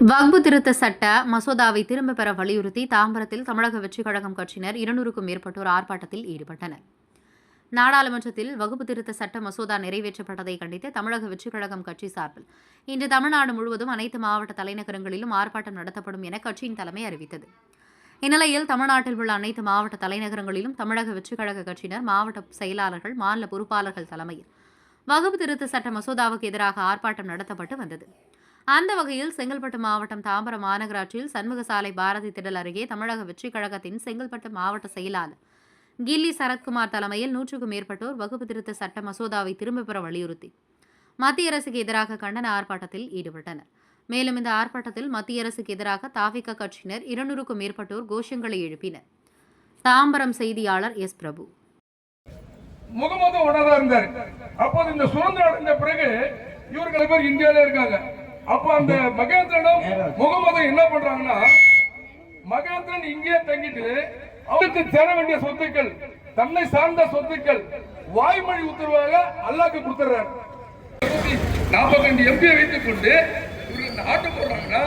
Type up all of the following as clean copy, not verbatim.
வக்பு திருத்த சட்ட மசோதாவை திரும்பப் பெற வலியுறுத்தி தாம்பரத்தில் தமிழக வெற்றிக் கழகம் கட்சியினர் 200க்கும் மேற்பட்டோர் ஆர்ப்பாட்டத்தில் ஈடுபட்டனர். நாடாளுமன்றத்தில் வகுப்பு திருத்த சட்ட மசோதா நிறைவேற்றப்பட்டதை கண்டித்து தமிழக வெற்றிக் கழகம் கட்சி சார்பில் இன்று தமிழ்நாடு முழுவதும் அனைத்து மாவட்ட தலைநகரங்களிலும் ஆர்ப்பாட்டம் நடத்தப்படும் என கட்சியின் தலைமை அறிவித்தது. இந்நிலையில் தமிழ்நாட்டில் உள்ள அனைத்து மாவட்ட தலைநகரங்களிலும் தமிழக வெற்றிக் கழக கட்சியினர் மாவட்ட செயலாளர்கள், மாநில பொறுப்பாளர்கள் தலைமையில் வகுப்பு திருத்த சட்ட மசோதாவுக்கு எதிராக ஆர்ப்பாட்டம் நடத்தப்பட்டு வந்தது. அந்த வகையில் செங்கல்பட்டு மாவட்டம் தாம்பரம் மாநகராட்சியில் சண்முகசாலை பாரதி திடல் அருகே தமிழக வெற்றிக் கழகத்தின் செங்கல்பட்டு மாவட்ட செயலாளர் கில்லி சரத்குமார் தலைமையில் 100க்கும் மேற்பட்டோர் வகுப்பு திருத்த சட்ட மசோதாவை திரும்பப் பெற வலியுறுத்தி மத்திய அரசுக்கு எதிராக கண்டன ஆர்ப்பாட்டத்தில் ஈடுபட்டனர். மேலும் இந்த ஆர்ப்பாட்டத்தில் மத்திய அரசுக்கு எதிராக தாவிக கட்சியினர் 200க்கும் மேற்பட்டோர் கோஷங்களை எழுப்பினர். தாம்பரம் செய்தியாளர் எஸ். பிரபு. முகமது உணர்வா இருந்தார். அப்போது இந்த சுதந்திரம் அடைந்த பிறகு இவர்கள் பேர் இந்தியாவிலே இருக்காங்க. அப்ப அந்த மகேந்திரனும் முகமது என்ன பண்றாங்கன்னா, மகேந்திரன் இங்கே தங்கிட்டு அவருக்கு சேர வேண்டிய சொத்துக்கள், தன்னை சார்ந்த சொத்துக்கள் வாய்மொழி உத்தரவாக அல்லாஹ்க்கு கொடுத்துறாரு. 42 எம்பியை வைத்துக் கொண்டு இவர்கள் இந்த ஆட்டம் போடுறாங்கன்னா,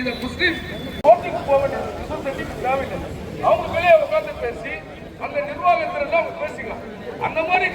இதை முஸ்லிம் கோர்ட்டுக்கு போக வேண்டிய தேவையில்லை. அவங்க வெளியே உட்கார்ந்து பேசி அந்த நிர்வாகத்திலாம் பேசிக்கலாம். அந்த மாதிரி